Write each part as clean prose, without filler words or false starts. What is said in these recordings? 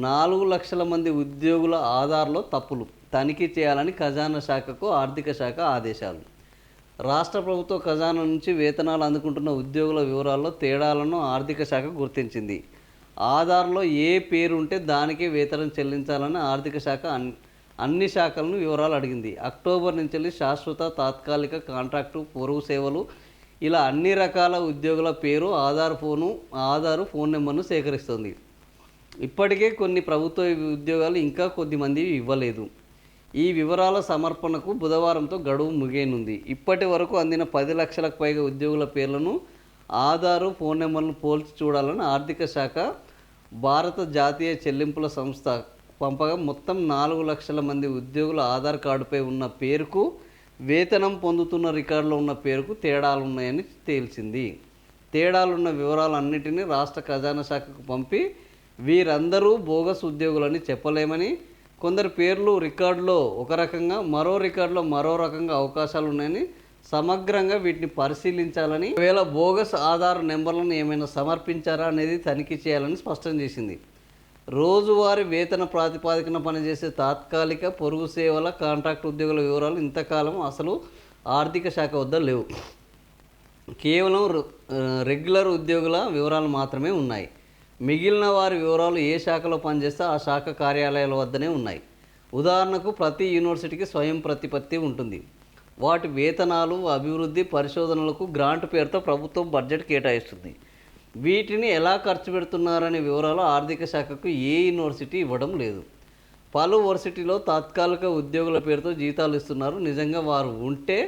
4,00,000 మంది ఉద్యోగుల ఆధార్‌లో తప్పులు తనిఖీ చేయాలని ఖజానా శాఖకు ఆర్థిక శాఖ ఆదేశాలు. రాష్ట్ర ప్రభుత్వ ఖజానా నుంచి వేతనాలు అందుకుంటున్న ఉద్యోగుల వివరాల్లో తేడాలను ఆర్థిక శాఖ గుర్తించింది. ఆధార్‌లో ఏ పేరు ఉంటే దానికే వేతనం చెల్లించాలని ఆర్థిక శాఖ అన్ని శాఖలను వివరాలు అడిగింది. అక్టోబర్ నుంచి శాశ్వత, తాత్కాలిక, కాంట్రాక్టు, పొరుగు సేవలు ఇలా అన్ని రకాల ఉద్యోగుల పేరు, ఆధారు ఫోన్ నెంబర్ను సేకరిస్తుంది. ఇప్పటికే కొన్ని ప్రభుత్వ ఉద్యోగాలు ఇంకా కొద్దిమంది ఇవ్వలేదు. ఈ వివరాల సమర్పణకు బుధవారంతో గడువు ముగియనుంది. ఇప్పటి వరకు అందిన 10 లక్షలకు పైగా ఉద్యోగుల పేర్లను, ఆధారు, ఫోన్ నెంబర్లను పోల్చి చూడాలని ఆర్థిక శాఖ భారత జాతీయ చెల్లింపుల సంస్థ పంపగా మొత్తం 4,00,000 మంది ఉద్యోగుల ఆధార్ కార్డుపై ఉన్న పేరుకు, వేతనం పొందుతున్న రికార్డులో ఉన్న పేరుకు తేడాలున్నాయని తేల్చింది. తేడాలున్న వివరాలన్నింటినీ రాష్ట్ర ఖజానా శాఖకు పంపి వీరందరూ బోగస్ ఉద్యోగులని చెప్పలేమని, కొందరి పేర్లు రికార్డులో ఒక రకంగా, మరో రికార్డులో మరో రకంగా అవకాశాలు ఉన్నాయని, సమగ్రంగా వీటిని పరిశీలించాలని, ఒకవేళ బోగస్ ఆధార్ నెంబర్లను ఏమైనా సమర్పించారా అనేది తనిఖీ చేయాలని స్పష్టం చేసింది. రోజువారీ వేతన ప్రాతిపాదికన పనిచేసే తాత్కాలిక, పొరుగు సేవల, కాంట్రాక్ట్ ఉద్యోగుల వివరాలు ఇంతకాలం అసలు ఆర్థిక శాఖ వద్ద లేవు. కేవలం రెగ్యులర్ ఉద్యోగుల వివరాలు మాత్రమే ఉన్నాయి. మిగిలిన వారి వివరాలు ఏ శాఖలో పనిచేస్తే ఆ శాఖ కార్యాలయాల వద్దనే ఉన్నాయి. ఉదాహరణకు ప్రతి యూనివర్సిటీకి స్వయం ప్రతిపత్తి ఉంటుంది. వాటి వేతనాలు, అభివృద్ధి, పరిశోధనలకు గ్రాంట్ పేరుతో ప్రభుత్వం బడ్జెట్ కేటాయిస్తుంది. వీటిని ఎలా ఖర్చు పెడుతున్నారనే వివరాలు ఆర్థిక శాఖకు ఏ యూనివర్సిటీ ఇవ్వడం లేదు. పలు వర్సిటీలో తాత్కాలిక ఉద్యోగుల పేరుతో జీతాలు ఇస్తున్నారు. నిజంగా వారు ఉంటే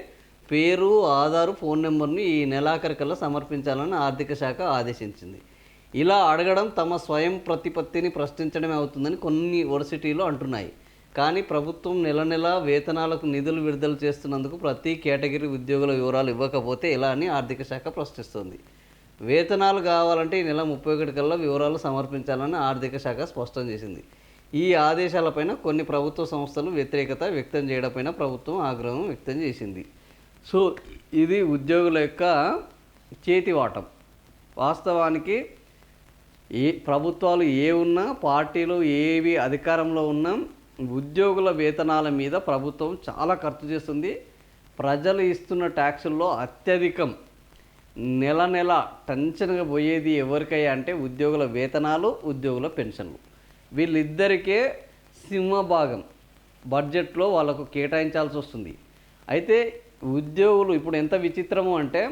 పేరు, ఆధారు, ఫోన్ నెంబర్ని ఈ నెలాఖరికల్లా సమర్పించాలని ఆర్థిక శాఖ ఆదేశించింది. ఇలా అడగడం తమ స్వయం ప్రతిపత్తిని ప్రశ్నించడమే అవుతుందని కొన్ని వర్సిటీలు అంటున్నాయి. కానీ ప్రభుత్వం నెల నెల వేతనాలకు నిధులు విడుదల చేస్తున్నందుకు ప్రతి కేటగిరీ ఉద్యోగుల వివరాలు ఇవ్వకపోతే ఎలా అని ఆర్థిక శాఖ ప్రశ్నిస్తోంది. వేతనాలు కావాలంటే ఈ నెల 31 కల్లా వివరాలు సమర్పించాలని ఆర్థిక శాఖ స్పష్టం చేసింది. ఈ ఆదేశాలపైన కొన్ని ప్రభుత్వ సంస్థలు వ్యతిరేకత వ్యక్తం చేయడంపైన ప్రభుత్వం ఆగ్రహం వ్యక్తం చేసింది. సో ఇది ఉద్యోగుల యొక్క చేతివాటం. వాస్తవానికి ప్రభుత్వాలు ఏ ఉన్నా, పార్టీలు ఏవి అధికారంలో ఉన్నా ఉద్యోగుల వేతనాల మీద ప్రభుత్వం చాలా ఖర్చు చేస్తుంది. ప్రజలు ఇస్తున్న ట్యాక్సుల్లో అత్యధికం నెల నెల టెన్షన్గా పోయేది ఎవరికయ్యా అంటే ఉద్యోగుల వేతనాలు, ఉద్యోగుల పెన్షన్లు. వీళ్ళిద్దరికే సింహభాగం బడ్జెట్లో వాళ్ళకు కేటాయించాల్సి వస్తుంది. అయితే ఉద్యోగులు ఇప్పుడు ఎంత విచిత్రము అంటే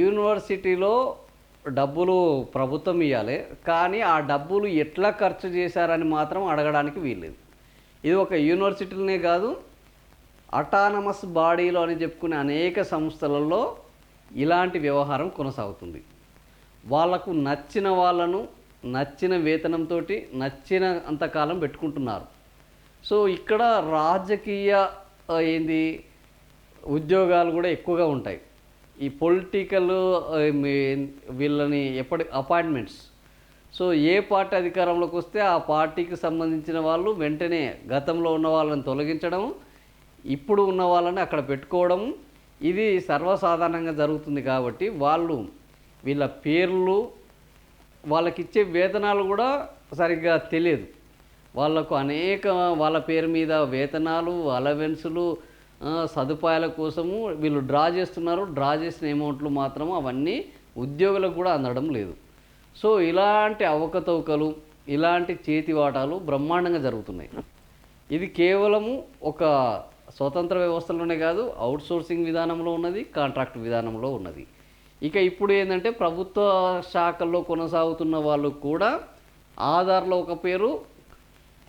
యూనివర్సిటీలో డబ్బులు ప్రభుత్వం ఇవ్వాలి, కానీ ఆ డబ్బులు ఎట్లా ఖర్చు చేశారని మాత్రం అడగడానికి వీల్లేదు. ఇది ఒక యూనివర్సిటీలనే కాదు, అటానమస్ బాడీలో అని చెప్పుకునే అనేక సంస్థలలో ఇలాంటి వ్యవహారం కొనసాగుతుంది. వాళ్లకు నచ్చిన వాళ్ళను నచ్చిన వేతనంతో నచ్చిన అంతకాలం పెట్టుకుంటున్నారు. సో ఇక్కడ రాజకీయ ఉద్యోగాలు కూడా ఎక్కువగా ఉంటాయి. ఈ పొలిటికల్ వీళ్ళని అపాయింట్మెంట్స్. సో ఏ పార్టీ అధికారంలోకి వస్తే ఆ పార్టీకి సంబంధించిన వాళ్ళు వెంటనే గతంలో ఉన్న వాళ్ళని తొలగించడం, ఇప్పుడు ఉన్న వాళ్ళని అక్కడ పెట్టుకోవడం, ఇది సర్వసాధారణంగా జరుగుతుంది. కాబట్టి వీళ్ళ పేర్లు, వాళ్ళకిచ్చే వేతనాలు కూడా సరిగ్గా తెలియదు. వాళ్ళకు వాళ్ళ పేరు మీద వేతనాలు, అలవెన్సులు, సదుపాయాల కోసము వీళ్ళు డ్రా చేస్తున్నారు. డ్రా చేసిన అమౌంట్లు మాత్రం అవన్నీ ఉద్యోగులకు కూడా అందడం లేదు. సో ఇలాంటి అవకతవకలు, ఇలాంటి చేతివాటాలు బ్రహ్మాండంగా జరుగుతున్నాయి. ఇది కేవలము ఒక స్వతంత్ర వ్యవస్థలోనే కాదు, అవుట్సోర్సింగ్ విధానంలో ఉన్నది, కాంట్రాక్ట్ విధానంలో ఉన్నది. ఇక ఇప్పుడు ఏంటంటే ప్రభుత్వ శాఖల్లో కొనసాగుతున్న వాళ్ళు కూడా ఆధార్లో ఒక పేరు,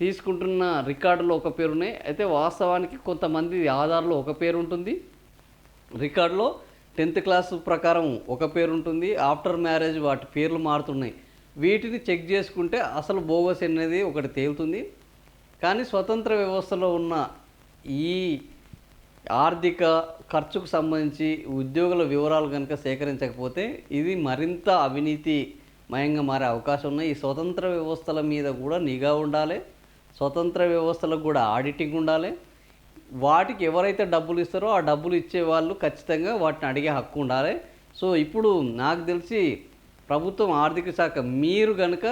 తీసుకుంటున్న రికార్డులో ఒక పేరు ఉన్నాయి. అయితే వాస్తవానికి కొంతమంది ఆధార్లో ఒక పేరు ఉంటుంది, రికార్డులో 10th క్లాస్ ప్రకారం ఒక పేరు ఉంటుంది. ఆఫ్టర్ మ్యారేజ్ వాటి పేర్లు మారుతున్నాయి. వీటిని చెక్ చేసుకుంటే అసలు బోగస్ అనేది ఒకటి తేలుతుంది. కానీ స్వతంత్ర వ్యవస్థలో ఉన్న ఈ ఆర్థిక ఖర్చుకు సంబంధించి ఉద్యోగుల వివరాలు కనుక సేకరించకపోతే ఇది మరింత అవినీతిమయంగా మారే అవకాశం ఉన్నాయి. ఈ స్వతంత్ర వ్యవస్థల మీద కూడా నిఘా ఉండాలి, స్వతంత్ర వ్యవస్థలకు కూడా ఆడిటింగ్ ఉండాలి. వాటికి ఎవరైతే డబ్బులు ఇస్తారో ఆ డబ్బులు ఇచ్చే వాళ్ళు ఖచ్చితంగా వాటిని అడిగే హక్కు ఉండాలి. సో ఇప్పుడు నాకు తెలిసి ప్రభుత్వం ఆర్థిక శాఖ మీరు కనుక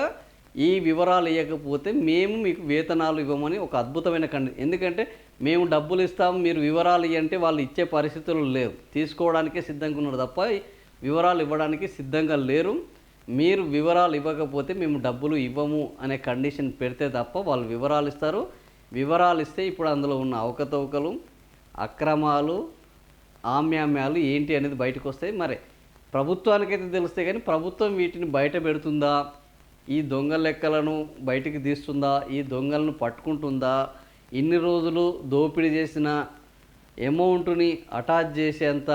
ఈ వివరాలు ఇవ్వకపోతే మేము మీకు వేతనాలు ఇవ్వమని ఒక అద్భుతమైన ఎందుకంటే మేము డబ్బులు ఇస్తాము మీరు వివరాలు ఇవ్వంటే వాళ్ళు ఇచ్చే పరిస్థితులు లేవు, తీసుకోవడానికే సిద్ధంగా ఉన్నారు తప్ప వివరాలు ఇవ్వడానికి సిద్ధంగా లేరు. మీరు వివరాలు ఇవ్వకపోతే మేము డబ్బులు ఇవ్వము అనే కండిషన్ పెడితే తప్ప వాళ్ళు వివరాలు ఇస్తారు. వివరాలు ఇస్తే ఇప్పుడు అందులో ఉన్న అవకతవకలు, అక్రమాలు, ఆమ్యామ్యాలు ఏంటి అనేది బయటకు వస్తాయి. మరి ప్రభుత్వానికైతే తెలుస్తాయి కానీ ప్రభుత్వం వీటిని బయట పెడుతుందా, ఈ దొంగ లెక్కలను బయటికి తీస్తుందా, ఈ దొంగలను పట్టుకుంటుందా, ఇన్ని రోజులు దోపిడీ చేసిన అమౌంట్ని అటాచ్ చేసేంత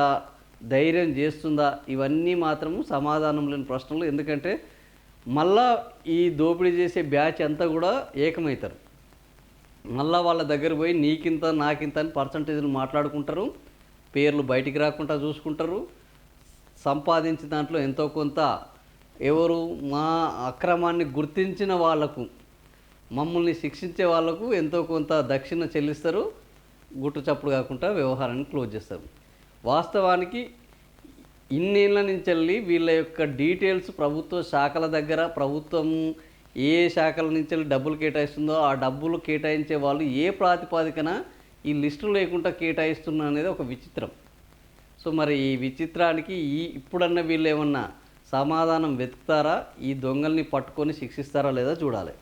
ధైర్యం చేస్తుందా, ఇవన్నీ మాత్రము సమాధానం లేని ప్రశ్నలు. ఎందుకంటే మళ్ళా ఈ దోపిడీ చేసే బ్యాచ్ అంతా కూడా ఏకమవుతారు. మళ్ళా వాళ్ళ దగ్గర పోయి నీకింత నాకింత అని పర్సంటేజ్లు మాట్లాడుకుంటారు, పేర్లు బయటికి రాకుండా చూసుకుంటారు. సంపాదించిన దాంట్లో ఎంతో కొంత ఎవరు మా అక్రమాన్ని గుర్తించిన వాళ్లకు, మమ్మల్ని శిక్షించే వాళ్లకు ఎంతో కొంత దక్షిణ చెల్లిస్తారు. గుట్టు చప్పుడు కాకుండా వ్యవహారాన్ని క్లోజ్ చేస్తారు. వాస్తవానికి ఇన్నేళ్ల నుంచి వెళ్ళి వీళ్ళ యొక్క డీటెయిల్స్ ప్రభుత్వ శాఖల దగ్గర, ప్రభుత్వం ఏ శాఖల నుంచి వెళ్ళి డబ్బులు కేటాయిస్తుందో ఆ డబ్బులు కేటాయించే వాళ్ళు ఏ ప్రాతిపాదికన ఈ లిస్టు లేకుండా కేటాయిస్తున్నా అనేది ఒక విచిత్రం. సో మరి ఈ విచిత్రానికి ఇప్పుడన్నా వీళ్ళు ఏమన్నా సమాధానం వెతుకుతారా, ఈ దొంగల్ని పట్టుకొని శిక్షిస్తారా లేదా చూడాలి.